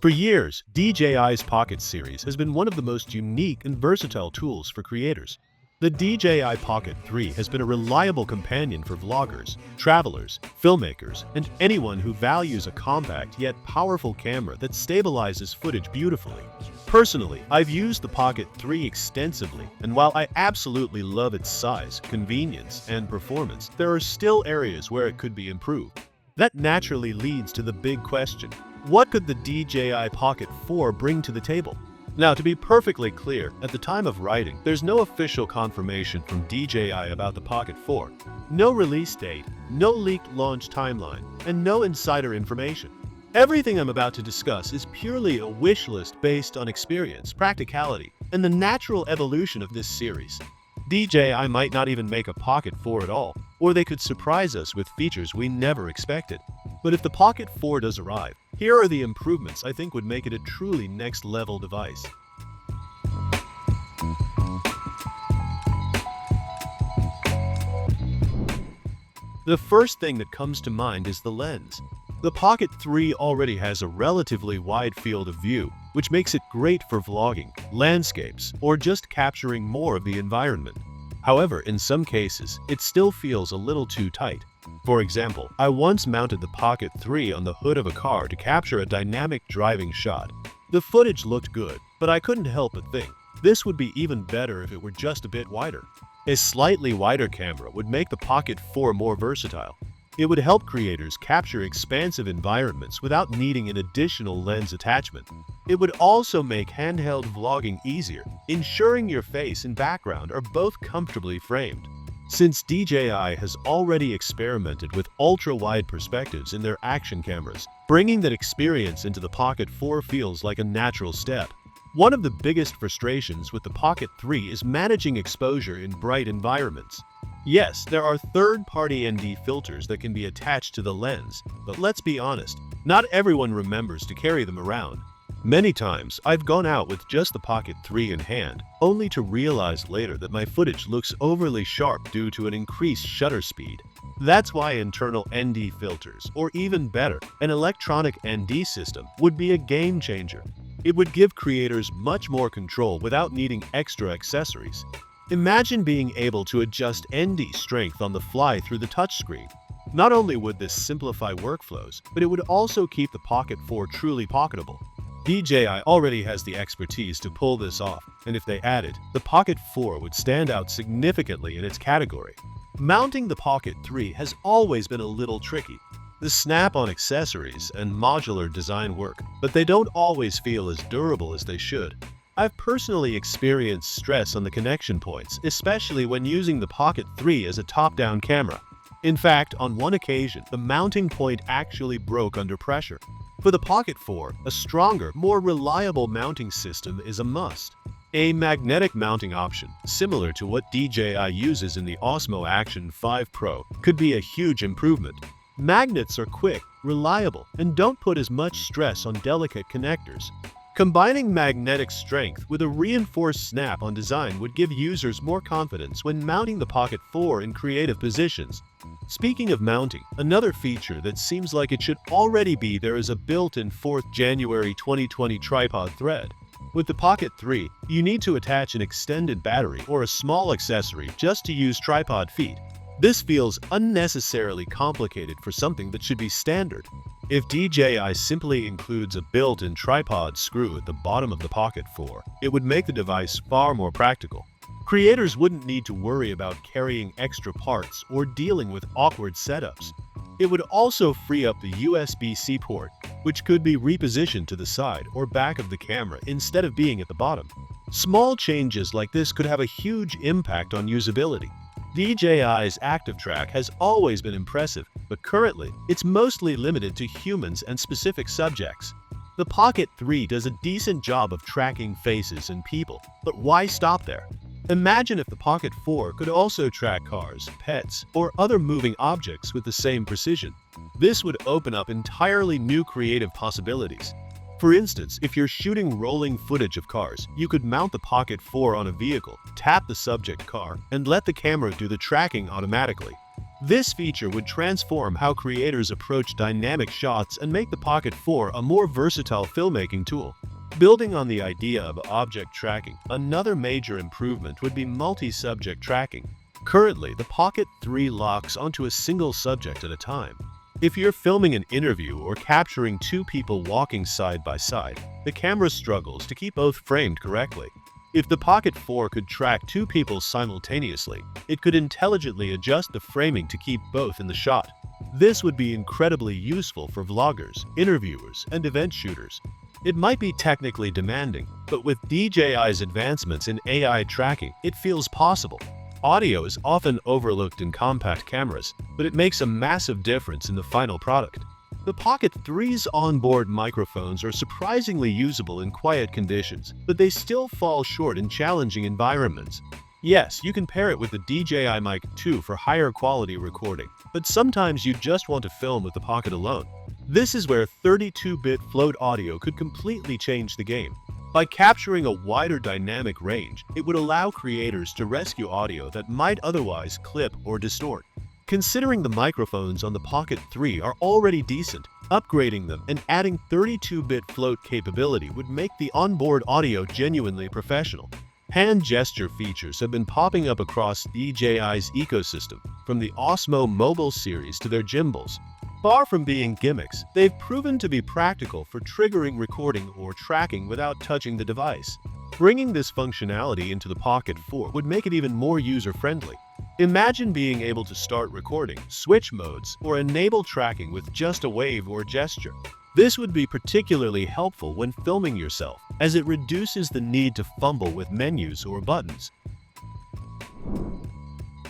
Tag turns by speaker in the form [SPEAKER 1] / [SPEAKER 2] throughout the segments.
[SPEAKER 1] For years, DJI's Pocket series has been one of the most unique and versatile tools for creators. The DJI Pocket 3 has been a reliable companion for vloggers, travelers, filmmakers, and anyone who values a compact yet powerful camera that stabilizes footage beautifully. Personally, I've used the Pocket 3 extensively, and while I absolutely love its size, convenience, and performance, there are still areas where it could be improved. That naturally leads to the big question: what could the DJI Pocket 4 bring to the table? Now, to be perfectly clear, at the time of writing, there's no official confirmation from DJI about the Pocket 4. No release date, no leaked launch timeline, and no insider information. Everything I'm about to discuss is purely a wish list based on experience, practicality, and the natural evolution of this series. DJI might not even make a Pocket 4 at all, or they could surprise us with features we never expected. But if the Pocket 4 does arrive, here are the improvements I think would make it a truly next-level device. The first thing that comes to mind is the lens. The Pocket 3 already has a relatively wide field of view, which makes it great for vlogging, landscapes, or just capturing more of the environment. However, in some cases, it still feels a little too tight. For example, I once mounted the Pocket 3 on the hood of a car to capture a dynamic driving shot. The footage looked good, but I couldn't help but think, this would be even better if it were just a bit wider. A slightly wider camera would make the Pocket 4 more versatile. It would help creators capture expansive environments without needing an additional lens attachment. It would also make handheld vlogging easier, ensuring your face and background are both comfortably framed. Since DJI has already experimented with ultra-wide perspectives in their action cameras, bringing that experience into the Pocket 4 feels like a natural step. One of the biggest frustrations with the Pocket 3 is managing exposure in bright environments. Yes, there are third-party ND filters that can be attached to the lens, but let's be honest, not everyone remembers to carry them around. Many times, I've gone out with just the Pocket 3 in hand, only to realize later that my footage looks overly sharp due to an increased shutter speed. That's why internal ND filters, or even better, an electronic ND system, would be a game changer. It would give creators much more control without needing extra accessories. Imagine being able to adjust ND strength on the fly through the touchscreen. Not only would this simplify workflows, but it would also keep the Pocket 4 truly pocketable. DJI already has the expertise to pull this off, and if they add it, the Pocket 4 would stand out significantly in its category. Mounting the Pocket 3 has always been a little tricky. The snap-on accessories and modular design work, but they don't always feel as durable as they should. I've personally experienced stress on the connection points, especially when using the Pocket 3 as a top-down camera. In fact, on one occasion, the mounting point actually broke under pressure. For the Pocket 4, a stronger, more reliable mounting system is a must. A magnetic mounting option, similar to what DJI uses in the OSMO Action 5 Pro, could be a huge improvement. Magnets are quick, reliable, and don't put as much stress on delicate connectors. Combining magnetic strength with a reinforced snap-on design would give users more confidence when mounting the Pocket 4 in creative positions. Speaking of mounting, another feature that seems like it should already be there is a built-in 4th January 2020 tripod thread. With the Pocket 3, you need to attach an extended battery or a small accessory just to use tripod feet. This feels unnecessarily complicated for something that should be standard. If DJI simply includes a built-in tripod screw at the bottom of the Pocket 4, it would make the device far more practical. Creators wouldn't need to worry about carrying extra parts or dealing with awkward setups. It would also free up the USB-C port, which could be repositioned to the side or back of the camera instead of being at the bottom. Small changes like this could have a huge impact on usability. DJI's Active Track has always been impressive, but currently, it's mostly limited to humans and specific subjects. The Pocket 3 does a decent job of tracking faces and people, but why stop there? Imagine if the Pocket 4 could also track cars, pets, or other moving objects with the same precision. This would open up entirely new creative possibilities. For instance, if you're shooting rolling footage of cars, you could mount the Pocket 4 on a vehicle, tap the subject car, and let the camera do the tracking automatically. This feature would transform how creators approach dynamic shots and make the Pocket 4 a more versatile filmmaking tool. Building on the idea of object tracking, another major improvement would be multi-subject tracking. Currently, the Pocket 3 locks onto a single subject at a time. If you're filming an interview or capturing two people walking side by side, the camera struggles to keep both framed correctly. If the Pocket 4 could track two people simultaneously, it could intelligently adjust the framing to keep both in the shot. This would be incredibly useful for vloggers, interviewers, and event shooters. It might be technically demanding, but with DJI's advancements in AI tracking, it feels possible. Audio is often overlooked in compact cameras, but it makes a massive difference in the final product. The Pocket 3's onboard microphones are surprisingly usable in quiet conditions, but they still fall short in challenging environments. Yes, you can pair it with the DJI Mic 2 for higher quality recording, but sometimes you just want to film with the Pocket alone. This is where 32-bit float audio could completely change the game. By capturing a wider dynamic range, it would allow creators to rescue audio that might otherwise clip or distort. Considering the microphones on the Pocket 3 are already decent, upgrading them and adding 32-bit float capability would make the onboard audio genuinely professional. Hand gesture features have been popping up across DJI's ecosystem, from the OSMO mobile series to their gimbals. Far from being gimmicks, they've proven to be practical for triggering recording or tracking without touching the device. Bringing this functionality into the Pocket 4 would make it even more user-friendly. Imagine being able to start recording, switch modes, or enable tracking with just a wave or gesture. This would be particularly helpful when filming yourself, as it reduces the need to fumble with menus or buttons.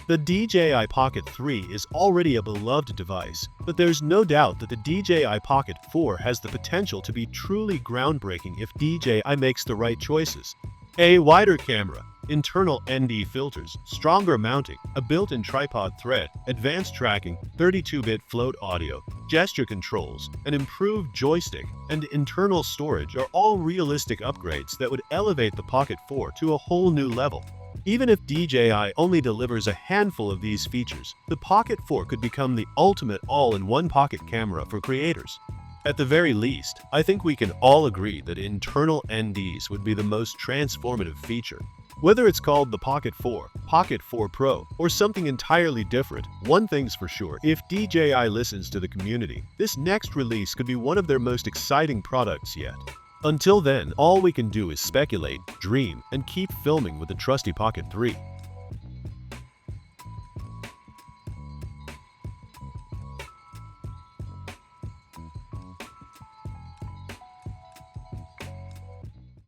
[SPEAKER 1] The DJI Pocket 3 is already a beloved device, but there's no doubt that the DJI Pocket 4 has the potential to be truly groundbreaking if DJI makes the right choices. A wider camera, internal ND filters, stronger mounting, a built-in tripod thread, advanced tracking, 32-bit float audio, gesture controls, an improved joystick, and internal storage are all realistic upgrades that would elevate the Pocket 4 to a whole new level. Even if DJI only delivers a handful of these features, the Pocket 4 could become the ultimate all-in-one pocket camera for creators. At the very least, I think we can all agree that internal NDs would be the most transformative feature. Whether it's called the Pocket 4, Pocket 4 Pro, or something entirely different, one thing's for sure, if DJI listens to the community, this next release could be one of their most exciting products yet. Until then, all we can do is speculate, dream, and keep filming with the trusty Pocket 3.